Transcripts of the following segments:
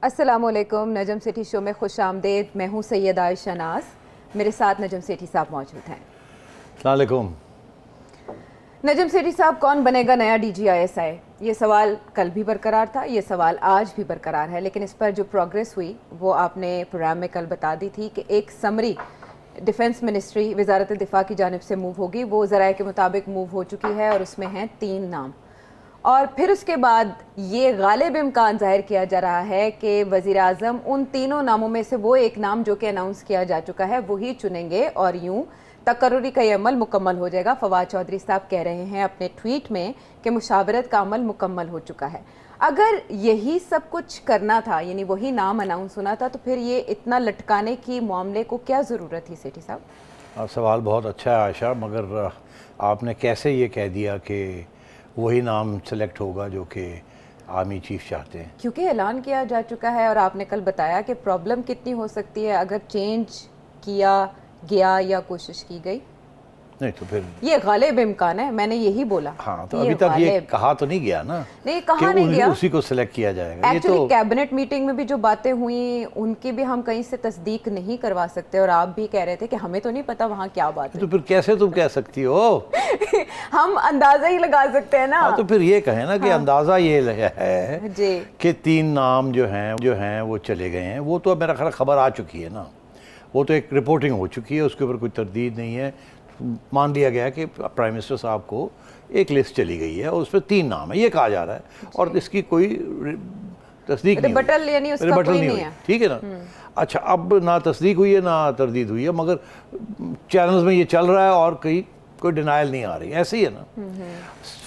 अस्सलामुअलैकुम। नजम सेठी शो में खुश आमदेद। मैं हूँ सैयद आयशा नाज, मेरे साथ नजम सेठी साहब मौजूद हैं। अस्सलाम वालेकुम। नजम सेठी साहब, कौन बनेगा नया DGISI? ये सवाल कल भी बरकरार था, ये सवाल आज भी बरकरार है, लेकिन इस पर जो प्रोग्रेस हुई वो आपने प्रोग्राम में कल बता दी थी कि एक समरी डिफेंस मिनिस्ट्री वजारत दिफा की जानिब से मूव होगी। वो ज़राए के मुताबिक मूव हो चुकी है और उसमें हैं 3 नाम। और फिर उसके बाद ये गालिब इम्कान जाहिर किया जा रहा है कि वज़ीर आज़म उन तीनों नामों में से वो एक नाम जो कि अनाउंस किया जा चुका है वही चुनेंगे और यूं तकर्रुरी का ये अमल मुकम्मल हो जाएगा। फवाद चौधरी साहब कह रहे हैं अपने ट्वीट में कि मुशावरत का अमल मुकम्मल हो चुका है। अगर यही सब कुछ करना था, यानी वही नाम अनाउंस होना था, तो फिर ये इतना लटकाने की मामले को क्या ज़रूरत थी सेठी साहब? सवाल बहुत अच्छा है आयशा, मगर आपने कैसे ये कह दिया कि वही नाम सेलेक्ट होगा जो कि आर्मी चीफ चाहते हैं? क्योंकि ऐलान किया जा चुका है और आपने कल बताया कि प्रॉब्लम कितनी हो सकती है अगर चेंज किया गया या कोशिश की गई। नहीं तो फिर ये गालिब इम्कान है, मैंने यही बोला। हाँ, तो अभी तक ये कहा तो नहीं गया ना, नहीं कहा नहीं गया, उसी को सिलेक्ट किया जाएगा। एक्चुअली ये तो कैबिनेट मीटिंग में भी जो बातें हुई उनकी भी हम कहीं से तस्दीक नहीं करवा सकते, और आप भी कह रहे थे कि हमें तो नहीं पता वहाँ क्या बात है। तो फिर कैसे तुम कह सकती हो? हम अंदाजा ही लगा सकते हैं ना। तो फिर ये कहें ना कि अंदाज़ा ये है जी कि 3 नाम जो हैं वो चले गए हैं। वो तो मेरा ख्याल खबर आ चुकी है ना, वो तो एक रिपोर्टिंग हो चुकी है, उसके ऊपर कोई तरदीद नहीं है। मान लिया गया कि प्राइम मिनिस्टर साहब को एक लिस्ट चली गई है और उस पर 3 नाम है, ये कहा जा रहा है, और इसकी कोई तस्दीक नहीं रिबटल यानी उसका कोई नहीं है। ठीक है ना। अच्छा, अब ना तस्दीक हुई है ना तरदीद हुई है, मगर चैनल्स में ये चल रहा है और कोई डिनाइल नहीं आ रही, ऐसे ही है ना।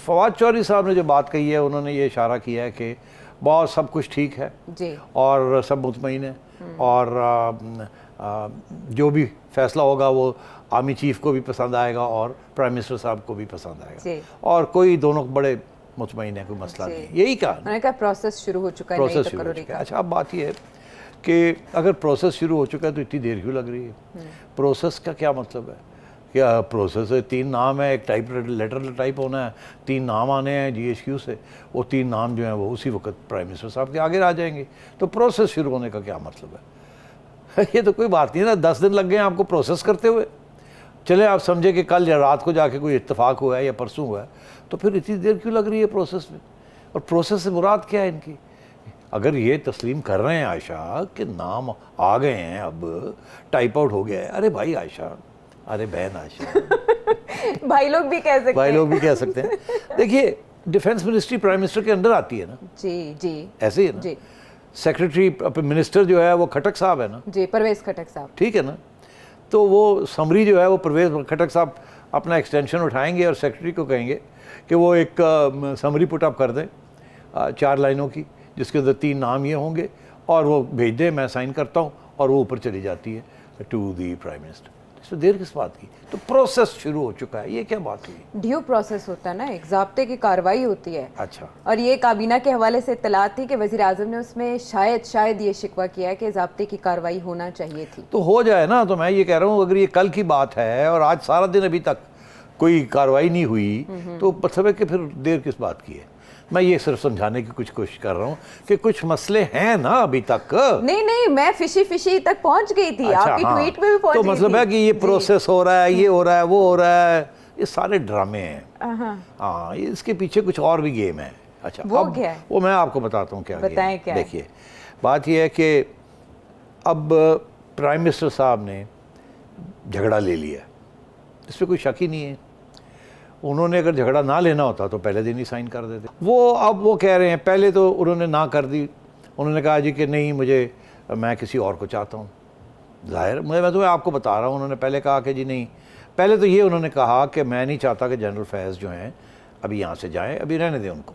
फवाद चौधरी साहब ने जो बात कही है, उन्होंने ये इशारा किया है कि बहुत सब कुछ ठीक है जी और सब मुतमईन है, और जो भी फैसला होगा वो आर्मी चीफ को भी पसंद आएगा और प्राइम मिनिस्टर साहब को भी पसंद आएगा, और कोई दोनों बड़े मुतमईन है, कोई मसला नहीं, यही कहा। उन्होंने कहा प्रोसेस शुरू हो चुका है, प्रोसेस शुरू हो चुका है। अच्छा, अब बात ये है कि अगर प्रोसेस शुरू हो चुका है तो इतनी देर क्यों लग रही है? प्रोसेस का क्या मतलब है? क्या प्रोसेस है? 3 नाम है, एक टाइप लेटर टाइप होना है, 3 नाम आने हैं GHQ से, वो 3 नाम जो हैं वो उसी वक्त प्राइम मिनिस्टर साहब के आगे आ जाएंगे, तो प्रोसेस शुरू होने का क्या मतलब है? ये तो कोई बात नहीं है ना, 10 दिन लग गए हैं आपको प्रोसेस करते हुए। चले आप समझे कि कल या रात को जाके कोई इत्तेफाक हुआ है या परसों हुआ है, तो फिर इतनी देर क्यों लग रही है प्रोसेस में? और प्रोसेस से मुराद क्या है इनकी? अगर ये तस्लीम कर रहे हैं आयशा कि नाम आ गए हैं, अब टाइप आउट हो गया है, अरे भाई आयशा, अरे बहन आयशा भाई लोग भी कह सकते हैं, भाई लोग भी कह सकते हैं। देखिए, डिफेंस मिनिस्ट्री प्राइम मिनिस्टर के अंडर आती है ना। जी जी ऐसे ही है ना। जी सेक्रेटरी मिनिस्टर जो है वो खटक साहब है ना। जी, परवेज खटक साहब, ठीक है ना। तो वो समरी जो है वो परवेज खटक साहब अपना एक्सटेंशन उठाएंगे और सेक्रेटरी को कहेंगे कि वो एक समरी पुट अप कर दें 4 लाइनों की, जिसके अंदर 3 नाम ये होंगे, और वो भेज दें, मैं साइन करता हूँ, और वो ऊपर चली जाती है टू दी प्राइम मिनिस्टर। इसमें देर किस बात की? तो प्रोसेस शुरू हो चुका है, ये क्या बात हुई? ड्यू प्रोसेस होता है ना, एक ज़ाब्ते की कार्रवाई होती है। अच्छा, और ये काबीना के हवाले से इत्तलात थी कि वज़ीर आज़म ने उसमें शायद ये शिकवा किया है कि ज़ाब्ते की कार्रवाई होना चाहिए थी। तो हो जाए ना। तो मैं ये कह रहा हूँ, अगर ये कल की बात है और आज सारा दिन अभी तक कोई कार्रवाई नहीं हुई, तो मतलब है कि फिर देर किस बात की है? मैं ये सिर्फ समझाने की कुछ कोशिश कर रहा हूँ कि कुछ मसले हैं ना अभी तक। नहीं, मैं फिशी तक पहुंच गई थी। अच्छा, आपकी ट्वीट में भी पहुंच तो गई मतलब थी है कि ये प्रोसेस हो रहा है, ये हो रहा है, वो हो रहा है, ये सारे ड्रामे हैं। हाँ, इसके पीछे कुछ और भी गेम है। अच्छा, वो क्या है? वो मैं आपको बताता हूँ क्या बताएं क्या। देखिए, बात ये है कि अब प्राइम मिनिस्टर साहब ने झगड़ा ले लिया, इस पर कोई शक ही नहीं है। उन्होंने अगर झगड़ा ना लेना होता तो पहले दिन ही साइन कर देते। अब वो कह रहे हैं, पहले तो उन्होंने ना कर दी, उन्होंने कहा जी कि नहीं, मैं किसी और को चाहता हूँ। जाहिर, मैं तुम्हें आपको बता रहा हूँ, उन्होंने पहले कहा कि जी नहीं, पहले तो ये उन्होंने कहा कि मैं नहीं चाहता कि जनरल फैज़ जो हैं अभी यहाँ से जाएँ, अभी रहने दें उनको।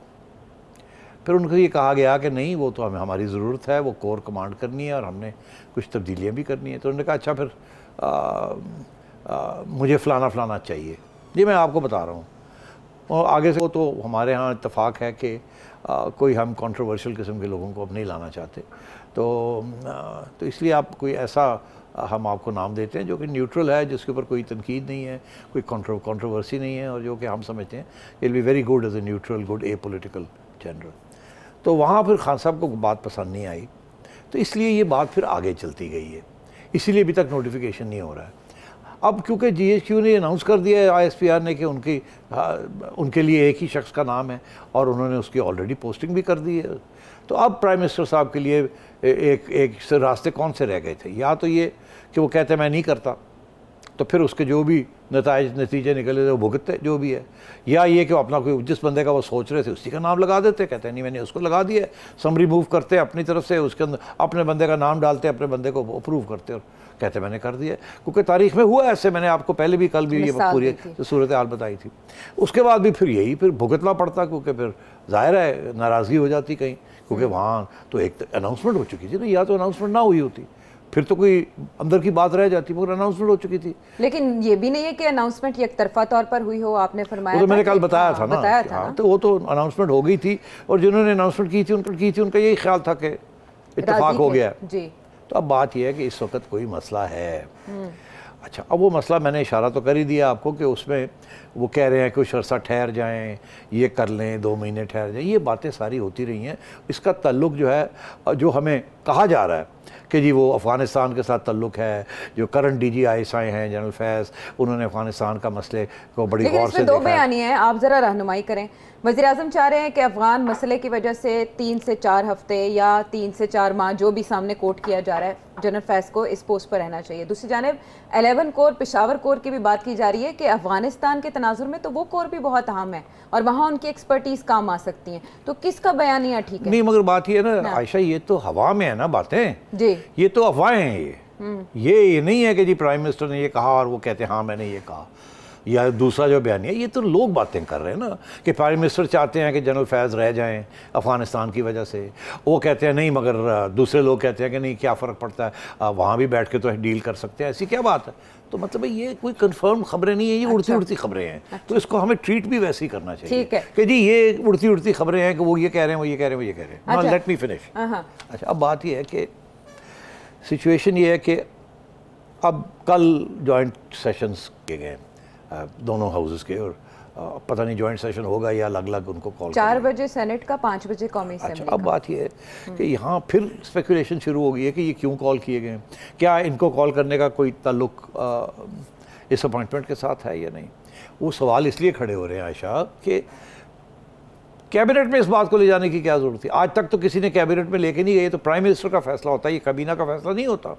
फिर उनको ये कहा गया कि नहीं, वो तो हमारी ज़रूरत है, वो कोर कमांड करनी है और हमने कुछ तब्दीलियाँ भी करनी है। तो उन्होंने कहा अच्छा, फिर मुझे फ़लाना चाहिए। जी, मैं आपको बता रहा हूँ, और आगे से वो तो हमारे यहाँ इत्तेफाक है कि कोई हम कंट्रोवर्शियल किस्म के लोगों को अब नहीं लाना चाहते, तो इसलिए आप कोई ऐसा हम आपको नाम देते हैं जो कि न्यूट्रल है, जिसके ऊपर कोई तनकीद नहीं है, कोई कंट्रोवर्सी नहीं है, और जो कि हम समझते हैं it will be very good as a neutral, good apolitical general. तो वहाँ फिर खान साहब को बात पसंद नहीं आई, तो इसलिए ये बात फिर आगे चलती गई है, इसीलिए अभी तक नोटिफिकेशन नहीं हो रहा है। अब क्योंकि GHQ ने अनाउंस कर दिया है ISPR ने कि उनके लिए एक ही शख्स का नाम है और उन्होंने उसकी ऑलरेडी पोस्टिंग भी कर दी है, तो अब प्राइम मिनिस्टर साहब के लिए एक रास्ते कौन से रह गए थे? या तो ये कि वो कहते मैं नहीं करता, तो फिर उसके जो भी नतीजे निकले थे वो भुगतते जो भी है, या ये कि वो अपना कोई जिस बंदे का वो सोच रहे थे उसी का नाम लगा देते, कहते हैं नहीं मैंने उसको लगा दिया, समरी मूव करते अपनी तरफ से, उसके अंदर अपने बंदे का नाम डालते, अपने बंदे को अप्रूव करते और कहते मैंने कर दिया। क्योंकि तारीख में हुआ ऐसे, मैंने आपको पहले भी कल भी ये पूरी सूरत हाल बताई थी। उसके बाद भी फिर भुगतना पड़ता, क्योंकि फिर जाहिर है नाराज़गी हो जाती कहीं, क्योंकि वहाँ तो एक अनाउंसमेंट हो चुकी थी ना, या तो अनाउंसमेंट ना हुई होती फिर तो कोई अंदर की बात रह जाती, मगर अनाउंसमेंट हो चुकी थी। लेकिन ये भी नहीं है कि अनाउंसमेंट एक तरफा तौर पर हुई हो, आपने फरमाया वो तो मैंने कल बताया हाँ, था ना, बताया था हाँ, तो वो तो अनाउंसमेंट हो गई थी और जिन्होंने अनाउंसमेंट की थी उनका यही ख्याल था कि इत्तेफाक हो गया जी। तो अब बात यह है कि इस वक्त कोई मसला है। अच्छा, अब वो मसला मैंने इशारा तो कर ही दिया आपको कि उसमें वो कह रहे हैं कुछ अरसा ठहर जाएं, ये कर लें, 2 महीने ठहर जाएं, ये बातें सारी होती रही हैं। इसका ताल्लुक जो है, जो हमें कहा जा रहा है कि जी वो अफ़गानिस्तान के साथ ताल्लुक़ है, जो करंट DG ISI हैं जनरल फैज़, उन्होंने अफ़गानिस्तान का मसले को बड़ी गौर से देखा। 2 बयानी हैं, आप ज़रा रहनुमाई करें। वज़ीर-ए-आज़म चाह रहे हैं कि अफ़गान मसले की वजह से 3 से 4 हफ्ते या 3 से 4 माह जो भी सामने कोट किया जा रहा है, जनरल फैज़ को इस पोस्ट पर रहना चाहिए। दूसरी जानिब 11 कोर पेशावर कोर की भी बात की जा रही है कि अफ़गानिस्तान के तनाजुर में तो वो कोर भी बहुत अहम है और वहाँ उनकी एक्सपर्टीज़ काम आ सकती हैं, तो किसका बयानिया ठीक है? नहीं, मगर बात ये है ना आयशा, ये तो हवा में है ना बातें जी, ये तो अफवाहें हैं। ये नहीं है कि जी प्राइम मिनिस्टर ने ये कहा और वो कहते हैं हाँ मैंने ये कहा, या दूसरा जो बयान है, ये तो लोग बातें कर रहे हैं ना कि प्राइम मिनिस्टर चाहते हैं कि जनरल फैज़ रह जाएं अफ़गानिस्तान की वजह से, वो कहते हैं नहीं, मगर दूसरे लोग कहते हैं कि नहीं क्या फ़र्क पड़ता है, वहाँ भी बैठ के तो डील कर सकते हैं, ऐसी क्या बात है? तो मतलब ये कोई कंफर्म खबरें नहीं है, ये उड़ती उड़ती खबरें हैं। तो इसको हमें ट्रीट भी वैसे ही करना चाहिए कि जी ये उड़ती उड़ती खबरें हैं कि वो ये कह रहे हैं, वो ये कह रहे हैं, वो ये कह रहे हैं। Let me finish. अच्छा, अब बात ये है कि सिचुएशन ये है कि अब कल जॉइंट सेशंस के गए दोनों हाउसेस के, और पता नहीं जॉइंट सेशन होगा या अलग अलग उनको कॉल 4 बजे सेनेट का, 5 बजे कौमी असेंबली। अच्छा, अब बात यह है कि यहाँ फिर स्पेकुलेशन शुरू हो गई है कि ये क्यों कॉल किए गए, क्या इनको कॉल करने का कोई ताल्लुक इस अपॉइंटमेंट के साथ है या नहीं। वो सवाल इसलिए खड़े हो रहे हैं आयशा कि कैबिनेट में इस बात को ले जाने की क्या ज़रूरत थी? आज तक तो किसी ने कैबिनेट में लेके नहीं गए, तो प्राइम मिनिस्टर का फैसला होता है, ये काबीना का फैसला नहीं होता।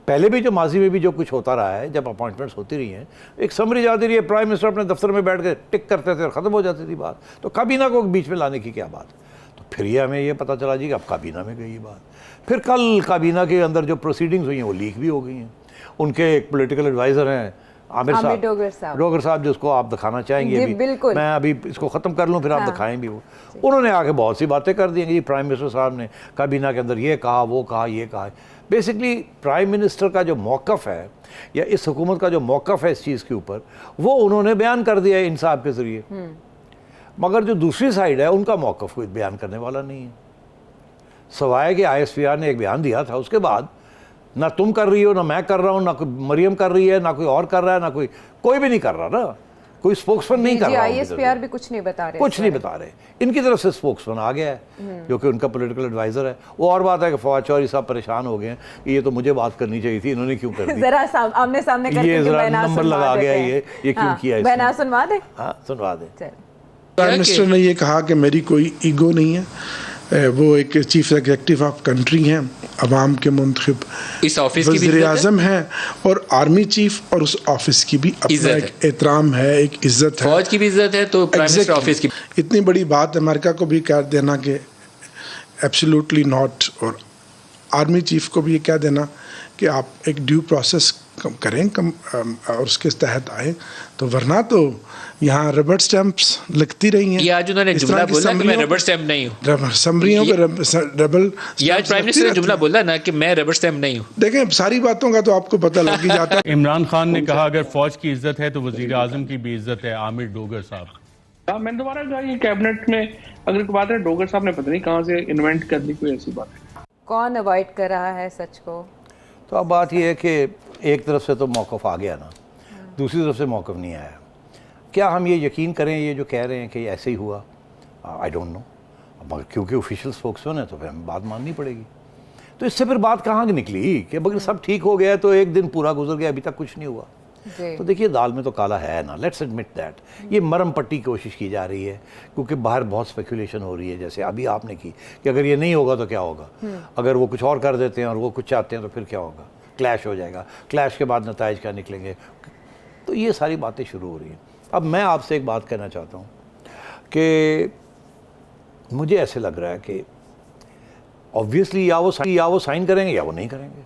पहले भी जो माजी में भी जो कुछ होता रहा है, जब अपॉइंटमेंट्स होती रही हैं, एक समरी जाती रही है, प्राइम मिनिस्टर अपने दफ्तर में बैठ के टिक करते थे और ख़त्म हो जाती थी बात, तो काबीना को बीच में लाने की क्या बात? तो फिर ये हमें ये पता चला जी कि अब काबीना में गई ये बात। फिर कल काबीना के अंदर जो प्रोसीडिंग्स हुई हैं वो लीक भी हो गई हैं। उनके एक पोलिटिकल एडवाइज़र हैं आमिर डोगर साहब, जिसको आप दिखाना चाहेंगे अभी, मैं अभी इसको ख़त्म कर लूँ फिर आप दिखाएं भी। वो उन्होंने आके बहुत सी बातें कर दी हैं कि प्राइम मिनिस्टर साहब ने काबीना के अंदर ये कहा, वो कहा, ये कहा। बेसिकली प्राइम मिनिस्टर का जो मौक़िफ़ है या इस हुकूमत का जो मौक़िफ़ है इस चीज़ के ऊपर, वो उन्होंने बयान कर दिया है इन साहब के ज़रिए, मगर जो दूसरी साइड है उनका मौक़िफ़ कोई बयान करने वाला नहीं है, सवाए कि ISPR ने एक बयान दिया था, उसके बाद ना तुम कर रही हो, ना मैं कर रहा हूँ, ना कोई मरियम कर रही है, ना कोई और कर रहा है, ना कोई भी नहीं कर रहा ना, कोई स्पोक्समैन नहीं कर रहा। ISPR भी कुछ नहीं बता रहे, कुछ नहीं बता रहे। इनकी तरफ से स्पोक्समैन आ गया है जो कि उनका पॉलिटिकल एडवाइज़र है। वो और बात है कि फवाद चौधरी साहब परेशान हो गए हैं, ये तो मुझे बात करनी चाहिए थी, इन्होंने क्यों कर दी, जरा आमने सामने करके ये जरा नंबर लगा गया, ये क्यों किया, बयान सुनवा दे। हाँ सुनवा दे। प्राइम मिनिस्टर ने ये कहा कि मेरी कोई ईगो नहीं है, वो एक चीफ एग्जीक्यूटिव ऑफ कंट्री हैं, अवाम के मुंतखब इस ऑफिस की वज़ीर आज़म हैं, और आर्मी चीफ और उस ऑफिस की भी अपना एक एहतराम है, एक इज्जत है, फौज की भी इज्जत है, तो प्राइम मिनिस्टर ऑफिस की इतनी बड़ी बात अमेरिका को भी कह देना कि एब्सोल्युटली नॉट, और आर्मी चीफ को भी ये कह देना कि आप एक ड्यू प्रोसेस करें और उसके तहत आए, तो वरना तो यहाँ रबर स्टैंप्स लगती रही हैं। ये आज उन्होंने जुमला बोला कि मैं रबर स्टैंप नहीं हूँ, समरियों के रबर, ये आज प्राइम मिनिस्टर ने जुमला बोला ना कि मैं रबर स्टैंप नहीं हूँ। देखें, सारी बातों का तो आपको पता लग ही जाता है। इमरान खान ने कहा अगर फौज की इज्जत है तो वजीर आजम की भी इज्जत है, आमिर डोगर साहब। मैंने दोबारा कहा ये कैबिनेट में अगर कोई बात है, डोगर साहब ने पता नहीं कहाँ से इन्वेंट कर ली कोई ऐसी बात है। कौन अवॉइड कर रहा है सच को? तो अब बात यह है कि एक तरफ से तो मौक़िफ़ आ गया ना, दूसरी तरफ से मौक़िफ़ नहीं आया। क्या हम ये यकीन करें ये जो कह रहे हैं कि ऐसे ही हुआ? आई डोंट नो, मगर क्योंकि ऑफिशियल स्पोक्समैन है तो फिर हमें बात माननी पड़ेगी। तो इससे फिर बात कहाँ की निकली कि अगर सब ठीक हो गया तो एक दिन पूरा गुजर गया, अभी तक कुछ नहीं हुआ। जी। तो देखिए दाल में तो काला है ना, लेट्स एडमिट दैट। ये मरम पट्टी की कोशिश की जा रही है क्योंकि बाहर बहुत स्पेकुलेशन हो रही है, जैसे अभी आपने की कि अगर ये नहीं होगा तो क्या होगा, अगर वो कुछ और कर देते हैं और वो कुछ चाहते हैं तो फिर क्या होगा, क्लैश हो जाएगा, क्लैश के बाद नताइज क्या निकलेंगे। तो ये सारी बातें शुरू हो रही हैं। अब मैं आपसे एक बात कहना चाहता हूँ कि मुझे ऐसे लग रहा है कि ऑब्वियसली या वो साइन करेंगे या वो नहीं करेंगे।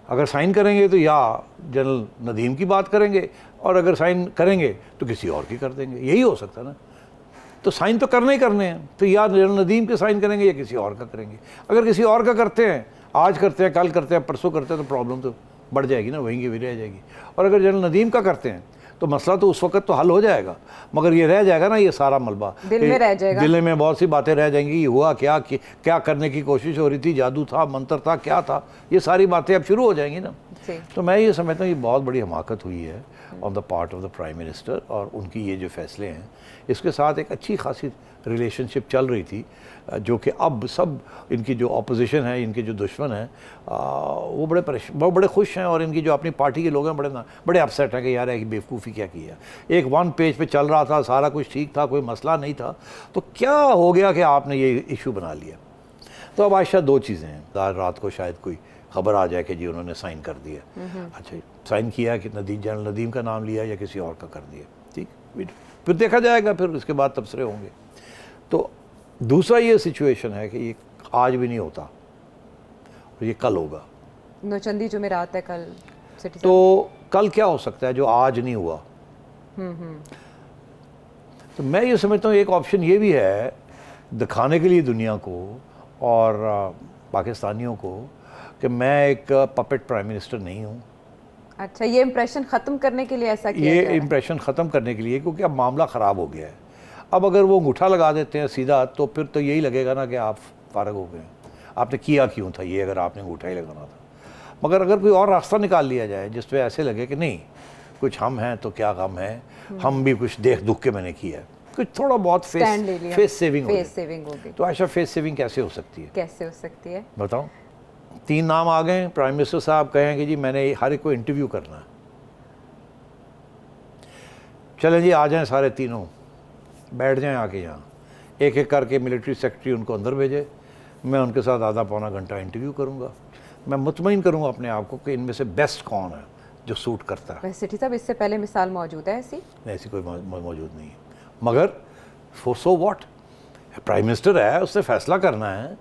अगर साइन करेंगे तो या जनरल नदीम की बात करेंगे, और अगर साइन करेंगे तो किसी और की कर देंगे, यही हो सकता है ना। तो साइन तो करने ही करने हैं, तो या जनरल नदीम के साइन करेंगे या किसी और का करेंगे। अगर किसी और का करते हैं, आज करते हैं, कल करते हैं, परसों करते हैं, तो प्रॉब्लम तो बढ़ जाएगी ना, वहीं की भी रह जाएगी। और अगर जनरल नदीम का करते हैं तो मसला तो उस वक्त तो हल हो जाएगा, मगर ये रह जाएगा ना, ये सारा मलबा दिल में रह जाएगा, दिल में बहुत सी बातें रह जाएंगी। ये हुआ क्या, क्या करने की कोशिश हो रही थी, जादू था, मंत्र था, क्या था, ये सारी बातें अब शुरू हो जाएंगी ना। तो मैं ये समझता हूँ ये बहुत बड़ी हमाकत हुई है on the part of the prime minister, और उनकी ये जो फैसले हैं इसके साथ एक अच्छी खासी रिलेशनशिप चल रही थी, जो कि अब सब इनकी जो अपोजिशन है, इनके जो दुश्मन हैं, वो बड़े खुश हैं, और इनकी जो अपनी पार्टी के लोग हैं बड़े अपसेट हैं कि यार एक बेवकूफ़ी क्या की है। एक वन पेज पे चल रहा था, सारा कुछ ठीक था, कोई मसला नहीं था, तो क्या हो गया कि आपने ये इशू बना लिया। तो अब आयशा दो चीज़ें हैं, रात को शायद कोई खबर आ जाए कि जी उन्होंने साइन कर दिया। अच्छा, साइन किया कि जनरल नदीम का नाम लिया या किसी और का कर दिया, ठीक, फिर देखा जाएगा, फिर उसके बाद तबसरे होंगे। तो दूसरा ये सिचुएशन है कि ये आज भी नहीं होता और ये कल होगा। नौचंदी जो मेरा आता है कल, तो कल क्या हो सकता है जो आज नहीं हुआ। तो मैं ये समझता हूँ एक ऑप्शन ये भी है दिखाने के लिए दुनिया को और पाकिस्तानियों को कि मैं एक पपेट प्राइम मिनिस्टर नहीं हूँ। अच्छा, ये इम्प्रेशन ख़त्म करने के लिए ऐसा किया ये इम्प्रेशन ख़त्म करने के लिए, क्योंकि अब मामला ख़राब हो गया है। अब अगर वो अंगूठा लगा देते हैं सीधा, तो फिर तो यही लगेगा ना कि आप फारग हो गए, आपने किया क्यों था ये, अगर आपने अंगूठा ही लगाना था। मगर अगर कोई और रास्ता निकाल लिया जाए जिस पे ऐसे लगे कि नहीं कुछ हम हैं तो क्या गम है, हम भी कुछ देख दुख के मैंने किया है, कुछ थोड़ा बहुत फेस सेविंग होगी। तो ऐसा फेस सेविंग कैसे हो सकती है, कैसे हो सकती है बताओ। 3 नाम आ गए, प्राइम मिनिस्टर साहब कहें कि जी मैंने हर एक को इंटरव्यू करना है, चलें जी आ जाएं सारे तीनों, बैठ जाएं आके यहाँ, एक एक करके मिलिट्री सेक्रेटरी उनको अंदर भेजे, मैं उनके साथ आधा पौना घंटा इंटरव्यू करूँगा, मैं मुतमईन करूँगा अपने आप को कि इनमें से बेस्ट कौन है जो सूट करता है। वैसे सिटी साहब इससे पहले मिसाल मौजूद है ऐसी कोई मौजूद नहीं है, मगर for so what, prime minister है, उससे फैसला करना है,